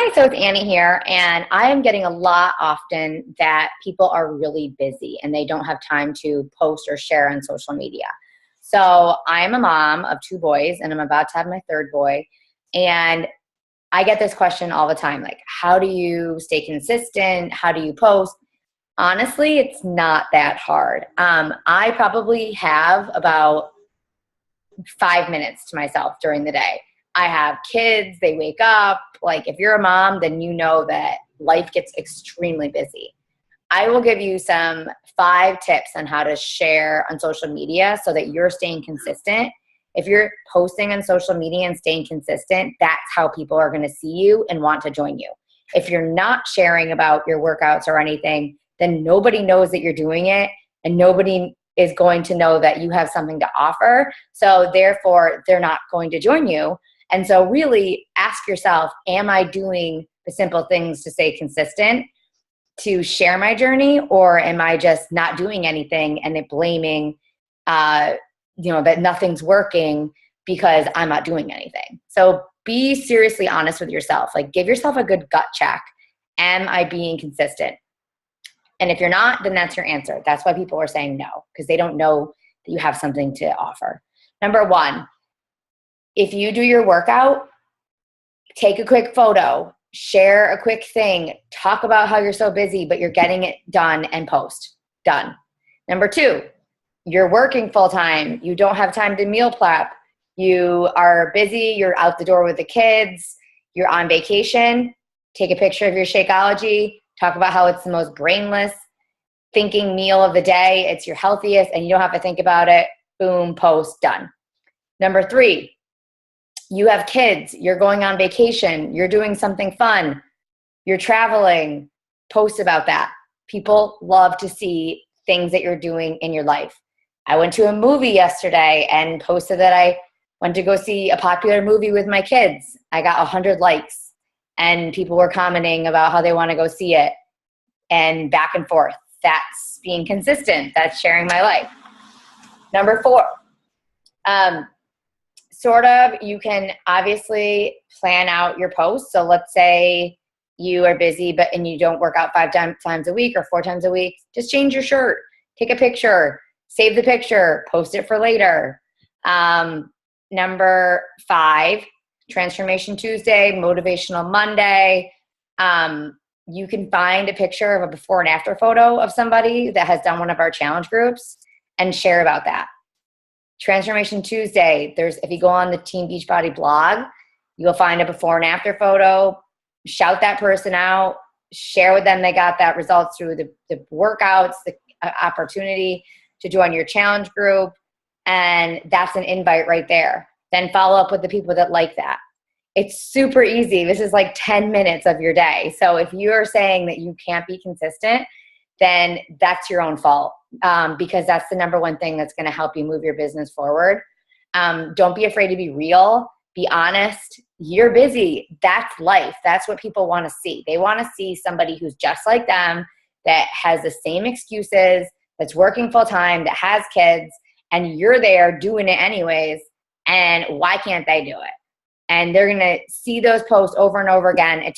Hi, so it's Annie here, and I am getting a lot often that people are really busy and they don't have time to post or share on social media. So I'm a mom of two boys, and I'm about to have my third boy, and I get this question all the time, like, how do you stay consistent? How do you post? Honestly, it's not that hard. I probably have about 5 minutes to myself during the day. I have kids, they wake up. Like, if you're a mom, then you know that life gets extremely busy. I will give you some 5 tips on how to share on social media so that you're staying consistent. If you're posting on social media and staying consistent, that's how people are going to see you and want to join you. If you're not sharing about your workouts or anything, then nobody knows that you're doing it, and nobody is going to know that you have something to offer. So therefore, they're not going to join you. And so really ask yourself, am I doing the simple things to stay consistent, to share my journey, or am I just not doing anything and then blaming, that nothing's working because I'm not doing anything? So be seriously honest with yourself. Like, give yourself a good gut check. Am I being consistent? And if you're not, then that's your answer. That's why people are saying no, because they don't know that you have something to offer. Number 1, if you do your workout, take a quick photo, share a quick thing, talk about how you're so busy, but you're getting it done, and post. Done. Number 2, you're working full time. You don't have time to meal prep. You are busy. You're out the door with the kids. You're on vacation. Take a picture of your Shakeology. Talk about how it's the most brainless thinking meal of the day. It's your healthiest, and you don't have to think about it. Boom, post, done. Number 3, you have kids. You're going on vacation. You're doing something fun. You're traveling. Post about that. People love to see things that you're doing in your life. I went to a movie yesterday and posted that I went to go see a popular movie with my kids. I got 100 likes. And people were commenting about how they want to go see it, and back and forth. That's being consistent. That's sharing my life. Number 4, you can obviously plan out your posts. So let's say you are busy, and you don't work out 5 times a week or 4 times a week. Just change your shirt, take a picture, save the picture, post it for later. Number 5, Transformation Tuesday, Motivational Monday. You can find a picture of a before and after photo of somebody that has done one of our challenge groups and share about that. Transformation Tuesday, if you go on the Team Beachbody blog, you'll find a before and after photo. Shout that person out. Share with them they got that results through the workouts, the opportunity to join your challenge group. And that's an invite right there. Then follow up with the people that like that. It's super easy. This is like 10 minutes of your day. So if you're saying that you can't be consistent, then that's your own fault, because that's the number 1 thing that's going to help you move your business forward. Don't be afraid to be real. Be honest. You're busy. That's life. That's what people want to see. They want to see somebody who's just like them, that has the same excuses, that's working full time, that has kids, and you're there doing it anyways. And why can't they do it? And they're going to see those posts over and over again. It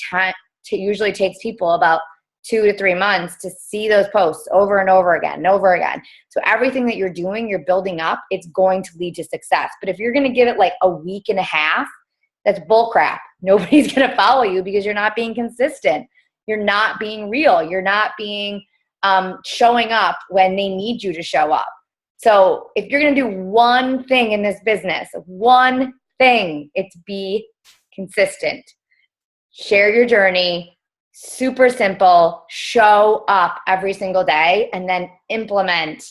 usually takes people about 2 to 3 months to see those posts over and over again and over again. So everything that you're doing, you're building up, it's going to lead to success. But if you're going to give it like a week and a half, that's bullcrap. Nobody's going to follow you because you're not being consistent. You're not being real. You're not being showing up when they need you to show up. So if you're going to do one thing in this business, one thing, it's be consistent. Share your journey. Super simple. Show up every single day, and then implement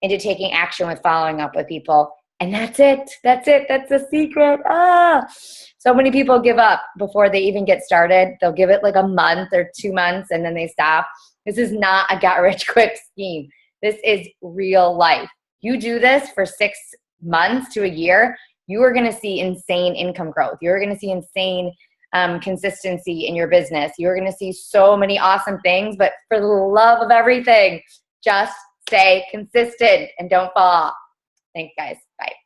into taking action with following up with people. And that's it. That's it. That's the secret. So many people give up before they even get started. They'll give it like a month or 2 months, and then they stop. This is not a get-rich-quick scheme. This is real life. You do this for 6 months to a year, you are going to see insane income growth. You're going to see insane consistency in your business. You're going to see so many awesome things, but for the love of everything, just stay consistent and don't fall off. Thanks, guys. Bye.